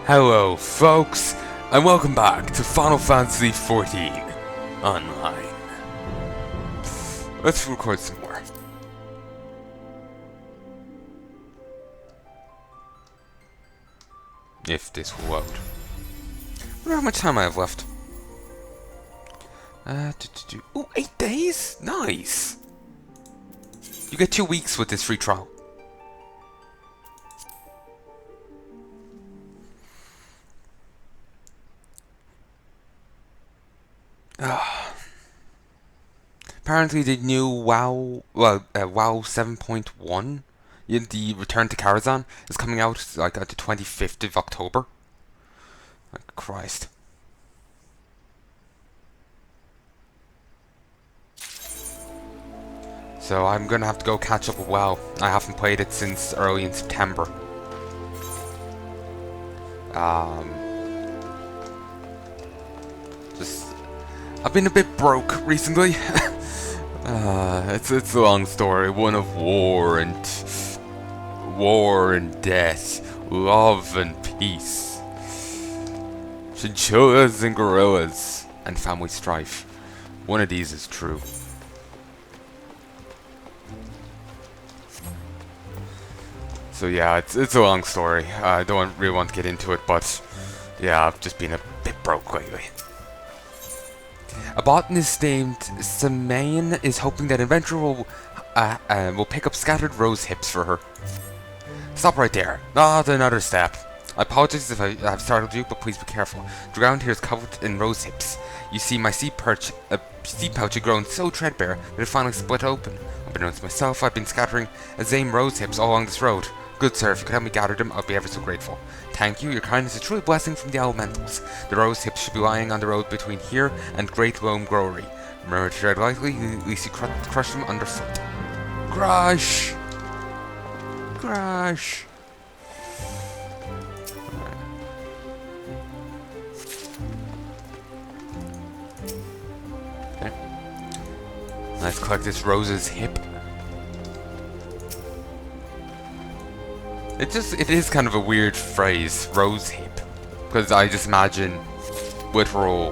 Hello folks, and welcome back to Final Fantasy XIV Online. Let's record some more. If this will load. I wonder how much time I have left. Oh, 8 days? Nice! You get 2 weeks with this free trial. Apparently the new WoW 7.1, the Return to Karazhan, is coming out like on the 25th of October. Like Christ. So I'm gonna have to go catch up with WoW. I haven't played it since early in September. I've been a bit broke recently. It's a long story, one of war and death, love and peace, chinchillas and gorillas, and family strife. One of these is true. So yeah, it's a long story. I don't really want to get into it, but yeah, I've just been a bit broke lately. A botanist named Samain is hoping that an adventurer will pick up scattered rose hips for her. Stop right there. Not another step. I apologize if I have startled you, but please be careful. The ground here is covered in rose hips. You see, my seed pouch had grown so threadbare that it finally split open. Unbeknownst to myself, I've been scattering azame rose hips all along this road. Good sir, if you could help me gather them, I'll be ever so grateful. Thank you, your kindness is truly a blessing from the elementals. The rose hips should be lying on the road between here and Great Loam Growery. Remember to tread lightly, at least you crush them underfoot. Crush! Crush! Okay. Let's collect this rose's hip. It is kind of a weird phrase, rose hip, because I just imagine literal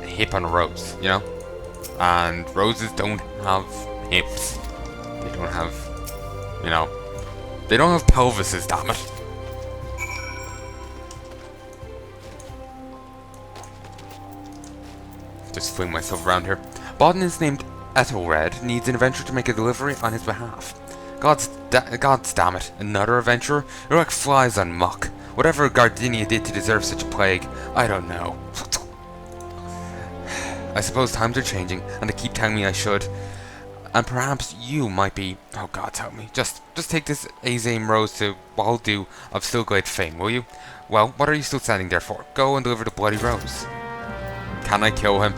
hip on a rose, you know? And roses don't have hips. They don't have, you know, they don't have pelvises, damn it. Just fling myself around here. Botanist named Ethelred needs an adventurer to make a delivery on his behalf. God's damn it, another adventurer? You're like flies on muck. Whatever Gardinia did to deserve such a plague, I don't know. I suppose times are changing, and they keep telling me I should. And perhaps you might be... Oh God, help me. Just take this azame rose to Waldu of Stillglade fame, will you? Well, what are you still standing there for? Go and deliver the bloody rose. Can I kill him?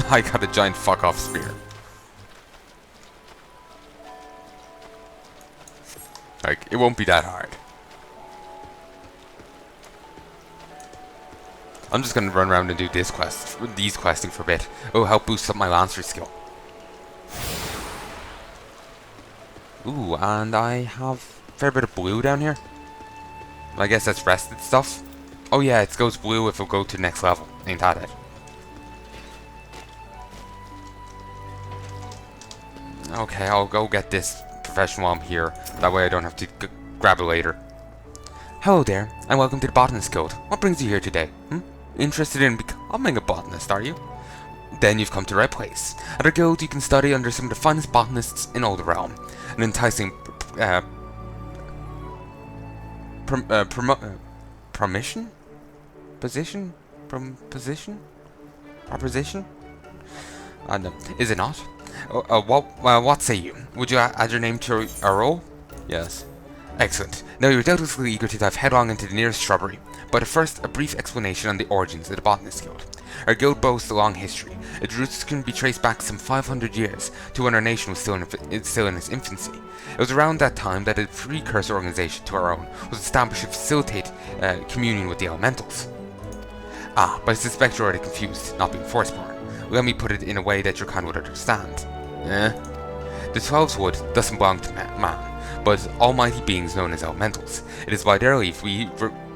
I got a giant fuck-off spear. Like, it won't be that hard. I'm just gonna run around and do these questing for a bit. It'll help boost up my lancer skill. Ooh, and I have a fair bit of blue down here. I guess that's rested stuff. Oh yeah, it goes blue if it'll go to the next level. Ain't that it? Okay, I'll go get this professional while I'm here. That way I don't have to grab it later. Hello there, and welcome to the Botanist Guild. What brings you here today? Interested in becoming a botanist, are you? Then you've come to the right place. At our guild, you can study under some of the finest botanists in all the realm. An enticing proposition? Is it not? What say you? Would you add your name to our roll? Yes. Excellent. Now you're doubtlessly eager to dive headlong into the nearest shrubbery, but first a brief explanation on the origins of the Botanist Guild. Our guild boasts a long history. Its roots can be traced back some 500 years to when our nation was still in its infancy. It was around that time that a precursor organization to our own was established to facilitate communion with the elementals. But I suspect you're already confused, not being Forceborn. Let me put it in a way that your kind would understand. The Twelves Wood doesn't belong to man, but almighty beings known as elementals. It is by their belief we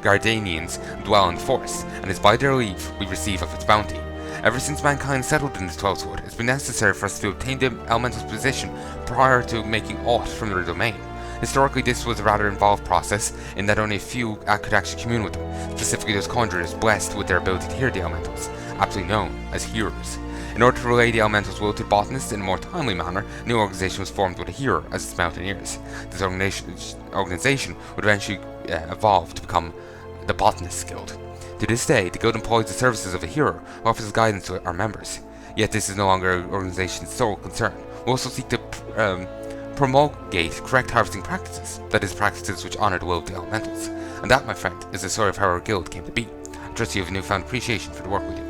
Gardanians dwell in the forest, and it is by their leave we receive of its bounty. Ever since mankind settled in this 12th wood, it's been necessary for us to obtain the elemental's position prior to making aught from their domain. Historically, this was a rather involved process, in that only a few could actually commune with them, specifically those conjurers blessed with their ability to hear the elementals, aptly known as hearers. In order to relay the elemental's will to the botanists in a more timely manner, a new organization was formed with a hearer as its mountaineers. This organization would eventually evolve to become the Botanist Guild. To this day, the guild employs the services of a hearer who offers guidance to our members. Yet this is no longer our organization's sole concern. We also seek to promulgate correct harvesting practices, that is, practices which honour the will of the elementals. And that, my friend, is the story of how our guild came to be. I trust you have a newfound appreciation for the work we do.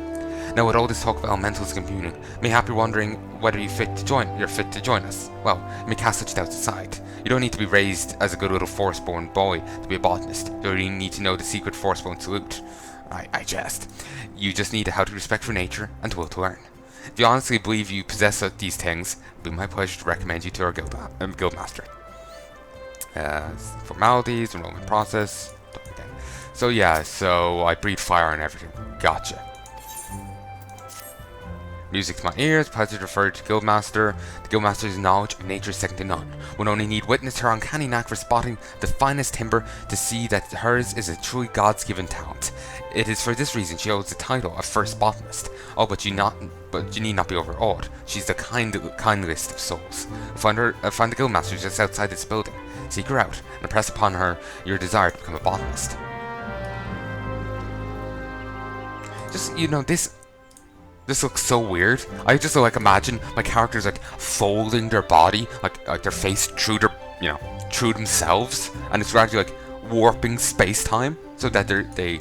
Now, with all this talk of elementals communing, mayhap you're wondering whether you're fit to join us. Well, you may cast such doubts aside. You don't need to be raised as a good little force-born boy to be a botanist. You don't even need to know the secret force-born salute. I jest. You just need a healthy respect for nature and will to learn. If you honestly believe you possess these things, it will be my pleasure to recommend you to our guildmaster. Formalities, enrollment process. So yeah, so I breathe fire and everything. Gotcha. Music to my ears, pleasure to refer to Guildmaster. The Guildmaster's knowledge of nature is second to none. One only need witness her uncanny knack for spotting the finest timber to see that hers is a truly God's given talent. It is for this reason she holds the title of First Botanist. Oh, but you need not be overawed. She's the kindest of souls. Find the Guildmaster just outside this building. Seek her out and impress upon her your desire to become a botanist. Just, this looks so weird. I just imagine my characters folding their body, like their face through through themselves, and it's gradually warping space-time so that they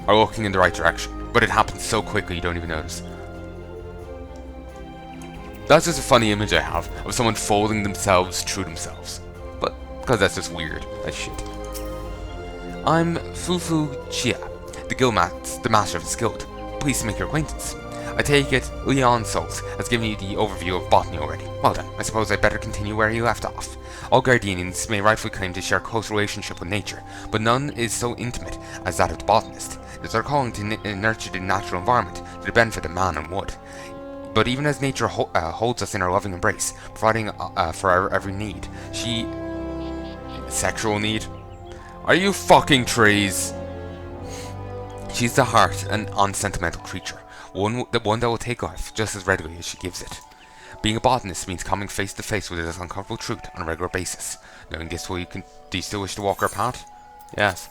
are looking in the right direction. But it happens so quickly you don't even notice. That's just a funny image I have of someone folding themselves through themselves. But because that's just weird as shit. I'm Fufu Chia, the master of this guild. Pleased to make your acquaintance. I take it Leon Salt has given you the overview of botany already. Well then, I suppose I'd better continue where he left off. All Guardians may rightfully claim to share a close relationship with nature, but none is so intimate as that of the botanist. It is our calling to nurture the natural environment to the benefit of man and wood. But even as nature holds us in her loving embrace, providing for our every need, sexual need? Are you fucking trees? She's the heart and unsentimental creature, one that will take life just as readily as she gives it. Being a botanist means coming face to face with this uncomfortable truth on a regular basis. Knowing this, do you still wish to walk our path? Yes.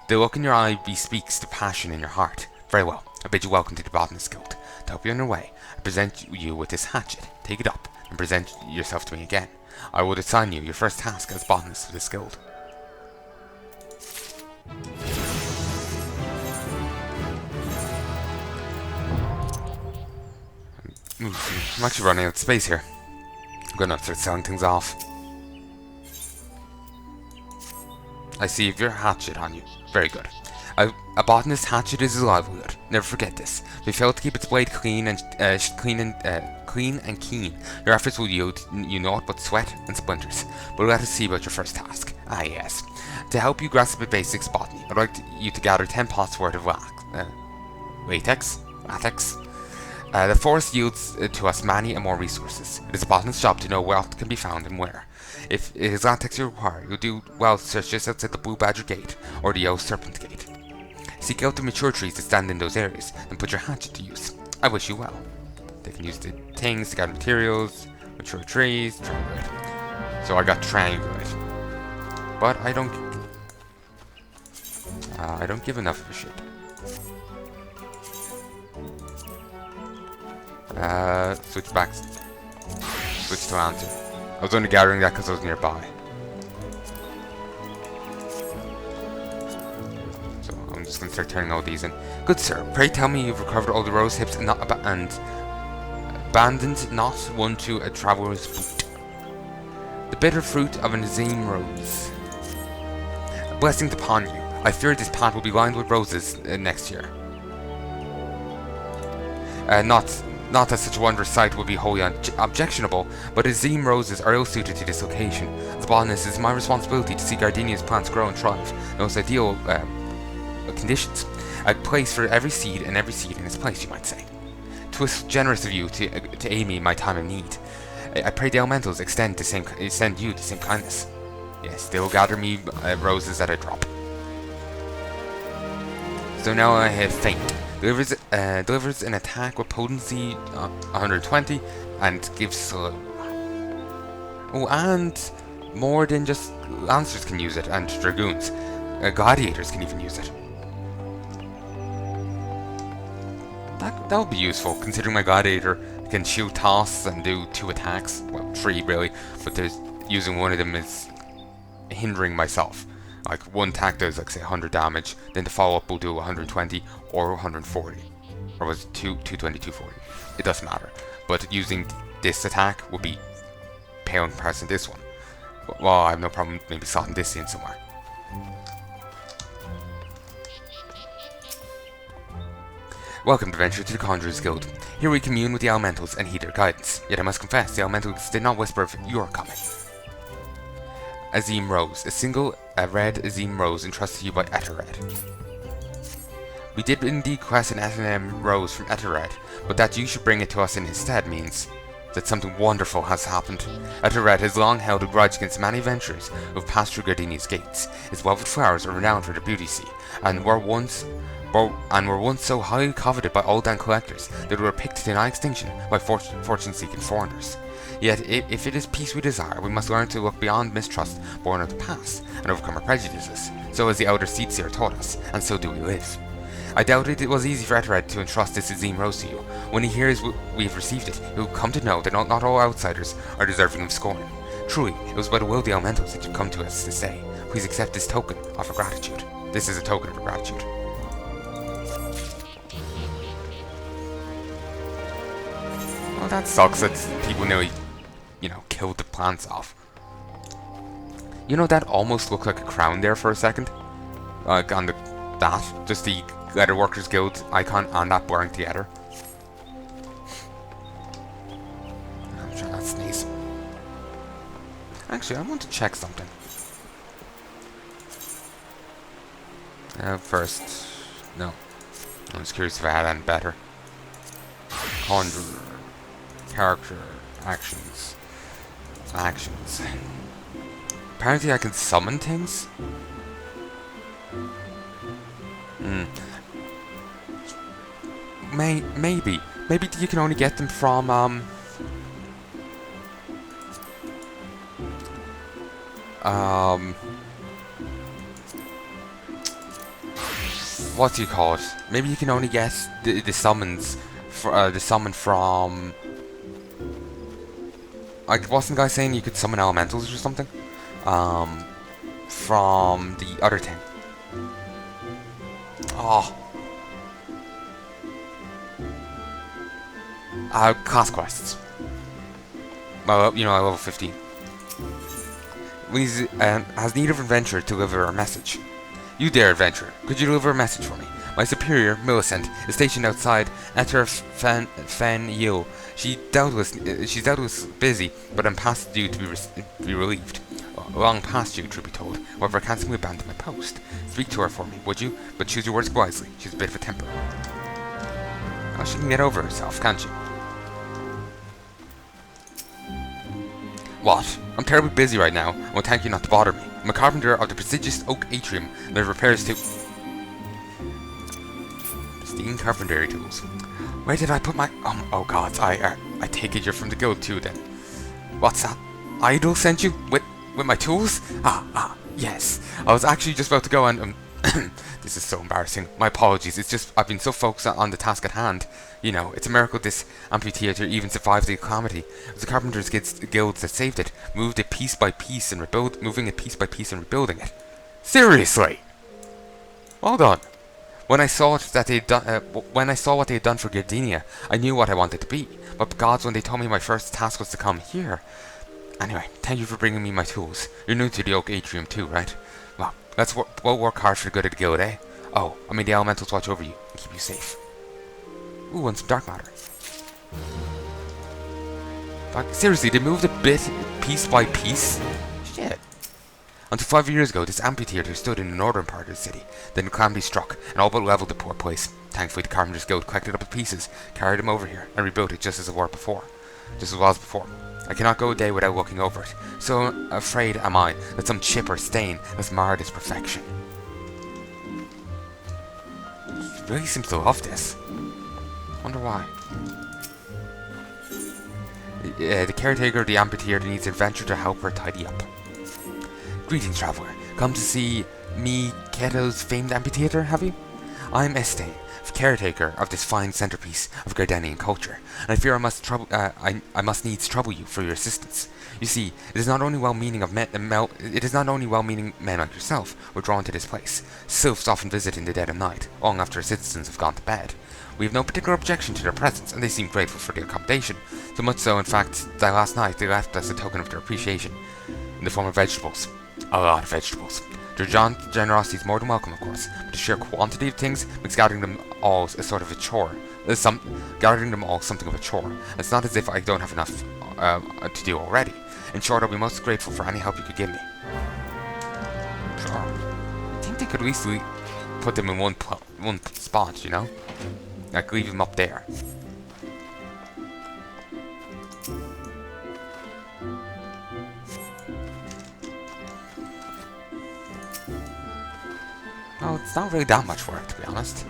The look in your eye bespeaks the passion in your heart. Very well, I bid you welcome to the Botanist Guild. To help you on your way, I present you with this hatchet. Take it up, and present yourself to me again. I will assign you your first task as botanist of this guild. I'm actually running out of space here. I'm gonna start selling things off. I see your hatchet on you. Very good. A botanist's hatchet is his livelihood. Never forget this. If you fail to keep its blade clean and keen, your efforts will yield you naught but sweat and splinters. But let us see about your first task. Ah yes. To help you grasp the basics of botany, I'd like you to gather 10 pots worth of latex. The forest yields to us many and more resources. It is a botanist's job to know what can be found and where. If it is latex you require, you'll do well to search just outside the Blue Badger Gate or the Yellow Serpent Gate. Seek out the mature trees that stand in those areas, and put your hatchet to use. I wish you well. They can use the things to gather materials, mature trees, triangulate. So I got triangulate. But I don't give enough of a shit. Switch to answer. I was only gathering that because I was nearby. So I'm just going to start turning all these in. Good sir, pray tell me you've recovered all the rose hips and abandoned not one to a traveller's boot. The bitter fruit of an azime rose. Blessings upon you. I fear this path will be lined with roses next year. Not that such a wondrous sight would be wholly objectionable, but Azim roses are ill-suited to this location. As a botanist, it is my responsibility to see gardenia's plants grow and thrive in those ideal conditions. A place for every seed, and every seed in its place, you might say. 'Twas generous of you to aid me in my time of need. I pray the elementals extend you the same kindness. Yes, they will gather me roses at a drop. So now I have Faint. Delivers an attack with potency 120 and gives slow. Oh, and more than just lancers can use it, and dragoons. Gladiators can even use it. That would be useful, considering my gladiator can shield toss and do 2 attacks. Well, 3 really, but using one of them is hindering myself. Like, one attack does, like, say, 100 damage, then the follow-up will do 120 or 140. Or was it 220, 240? It doesn't matter. But using this attack will be pale in comparison to this one. Well, I have no problem maybe slotting this in somewhere. Welcome, adventurer, to the Conjurer's Guild. Here we commune with the elementals and heed their guidance. Yet I must confess, the elementals did not whisper of your coming. Azim Rose. A red Azim Rose entrusted to you by Etered. We did indeed quest an Eternum Rose from Etered, but that you should bring it to us in his stead means that something wonderful has happened. Etered has long held a grudge against many adventurers who have passed through Gardenia's gates. Its velvet flowers are renowned for their beauty, and were once so highly coveted by Ul'dah collectors that they were picked to deny extinction by fortune-seeking foreigners. Yet, if it is peace we desire, we must learn to look beyond mistrust born of the past, and overcome our prejudices, so as the elder Seedseer taught us, and so do we live. I doubted it was easy for Etered to entrust this Azim Rose to you. When he hears we have received it, he will come to know that not all outsiders are deserving of scorn. Truly, it was by the will of the elementals that you come to us this day. Please accept this token of our gratitude. This is a token of our gratitude. Well, that sucks that people nearly, killed the plants off. You know, that almost looked like a crown there for a second. Like on just the Leatherworkers Guild icon and that blurring together. I'm trying not to sneeze. Actually, I want to check something. First, no. I was curious if I had any better. Conjurer. Character. Actions. Apparently I can summon things? Maybe. Maybe you can only get them from, what do you call it? Maybe you can only get the summons, the summon from... Like, wasn't the guy saying you could summon elementals or something? From the other thing. Oh. Class quests. Well, I level 15. Has need of adventurer to deliver a message. You dare, adventurer. Could you deliver a message for me? My superior, Millicent, is stationed outside Eter Fen Yil. She's doubtless busy, but I'm past due to be relieved. Long past due, truth be told. However, I can't simply abandon my post. Speak to her for me, would you? But choose your words wisely. She's a bit of a temper. Oh, she can get over herself, can't she? What? I'm terribly busy right now, and will thank you not to bother me. I'm a carpenter of the prestigious oak atrium, and I have repairs to... Pristine carpentry tools. Where did I put my... oh gods, I take it you're from the guild too then. What's that? Idol sent you? With my tools? Yes. I was actually just about to go and... This is so embarrassing. My apologies, it's just I've been so focused on the task at hand. It's a miracle this amphitheater even survived the calamity. It was the Carpenters Guilds that saved it, moving it piece by piece and rebuilding it. Seriously! Well done. When I saw what they had done for Gardenia, I knew what I wanted to be. But gods, when they told me my first task was to come here. Anyway, thank you for bringing me my tools. You're new to the oak atrium too, right? Well, we'll work hard for the good of the guild, eh? Oh, the elementals watch over you and keep you safe. Ooh, and some dark matter. Like, seriously, they moved a bit, piece by piece? Shit. Until 5 years ago, this amphitheater stood in the northern part of the city. Then the calamity struck, and all but leveled the poor place. Thankfully, the Carpenter's Guild collected up the pieces, carried them over here, and rebuilt it just as it was before. I cannot go a day without looking over it. So afraid am I that some chip or stain has marred its perfection. He really seems to love this. Wonder why. The caretaker of the amphitheater needs an adventure to help her tidy up. Greetings, traveller. Come to see Miqo'te's famed amphitheater, have you? I'm Estain, caretaker of this fine centerpiece of Gardenian culture, and I fear I must needs trouble you for your assistance. You see, it is not only well-meaning men like yourself who are drawn to this place. Sylphs often visit in the dead of night, long after our citizens have gone to bed. We have no particular objection to their presence, and they seem grateful for the accommodation. So much so, in fact, that last night they left us a token of their appreciation in the form of vegetables. A lot of vegetables. Their generosity is more than welcome, of course, but the sheer quantity of things makes gathering them all a sort of a chore. Gathering them all something of a chore. It's not as if I don't have enough to do already. In short, I'll be most grateful for any help you could give me. Sure. I think they could at least put them in one spot, you know? Like, leave them up there. Well, it's not really that much work, to be honest.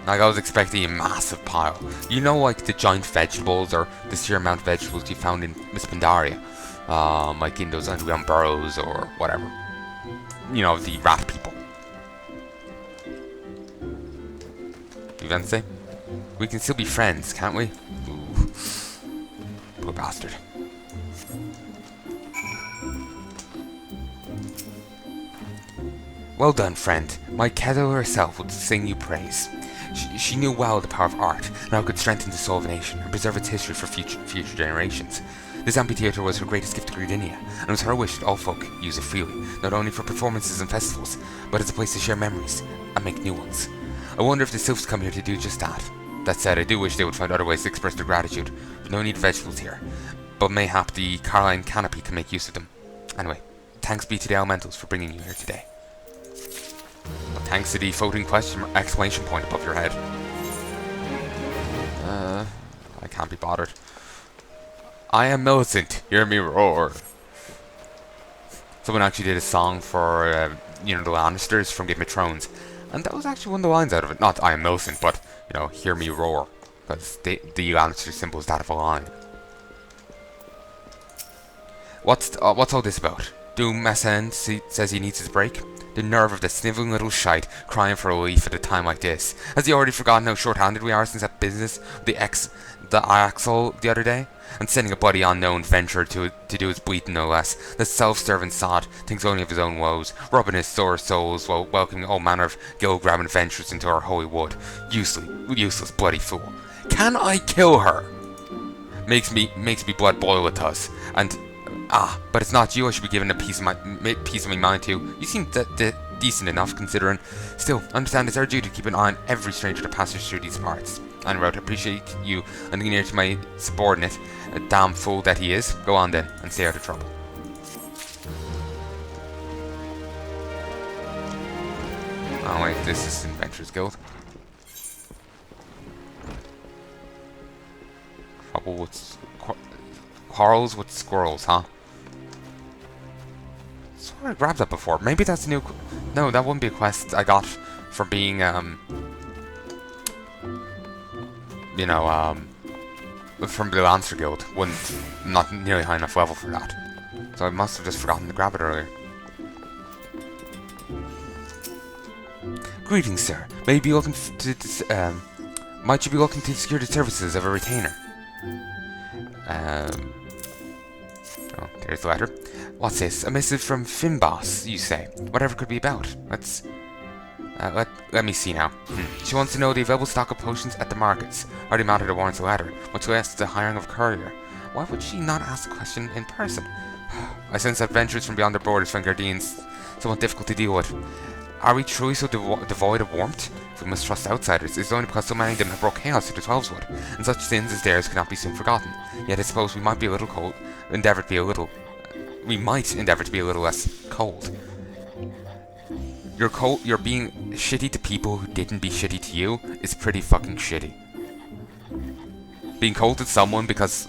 Like, I was expecting a massive pile. You know, like, the giant vegetables, or the sheer amount of vegetables you found in Miss Pandaria. Like in those underground burrows, or whatever. You know, the rat people. You gonna say? We can still be friends, can't we? Ooh. Poor bastard. Well done, friend. Miqo'te herself would sing you praise. She knew well the power of art, and how it could strengthen the soul of a nation, and preserve its history for future generations. This amphitheater was her greatest gift to Gardenia, and it was her wish that all folk use it freely, not only for performances and festivals, but as a place to share memories, and make new ones. I wonder if the sylphs come here to do just that. That said, I do wish they would find other ways to express their gratitude. There's no need of vegetables here, but mayhap the Caroline Canopy can make use of them. Anyway, thanks be to the elementals for bringing you here today. Well, thanks to the floating exclamation point above your head. I can't be bothered. I am Millicent, hear me roar. Someone actually did a song for, you know, the Lannisters from Game of Thrones. And that was actually one of the lines out of it. Not I am Millicent, but, you know, hear me roar. Because the Lannister symbol is that of a lion. What's all this about? Doom Messend says he needs his break? The nerve of the snivelling little shite crying for relief at a time like this. Has he already forgotten how short-handed we are since that business with the Axel the other day? And sending a bloody unknown venturer to do his bleating, no less. The self-serving sod thinks only of his own woes, rubbing his sore souls while welcoming all manner of gill-grabbing adventures into our holy wood. Useless bloody fool. Can I kill her? Makes me blood boil at us. And but it's not you I should be giving a piece of my mind to. You seem decent enough, considering. Still, understand it's our duty to keep an eye on every stranger that passes through these parts. And I appreciate you lending ear to my subordinate, a damn fool that he is. Go on then, and stay out of trouble. Oh wait, this is Adventurers Guild. Trouble with quarrels with squirrels, huh? I grabbed that before. Maybe that's a new... No, that wouldn't be a quest I got for being, you know, from the Lancer Guild. Not nearly high enough level for that. So I must have just forgotten to grab it earlier. Greetings, sir. Might you be looking to secure the services of a retainer? Oh, there's the letter. What's this? A missive from Finboss, you say? Whatever it could be about. Let me see now. She wants to know the available stock of potions at the markets. Already mounted a warrant letter, much less the hiring of a courier. Why would she not ask the question in person? I sense that adventurers from beyond their borders find Guardians somewhat difficult to deal with. Are we truly so devoid of warmth? If we must trust outsiders, it's only because so many of them have brought chaos to the 12's Wood, and such sins as theirs cannot be soon forgotten. Yet I suppose we might be a little cold, endeavour to be a little... We might endeavour to be a little less cold. You're being shitty to people who didn't be shitty to you is pretty fucking shitty. Being cold to someone because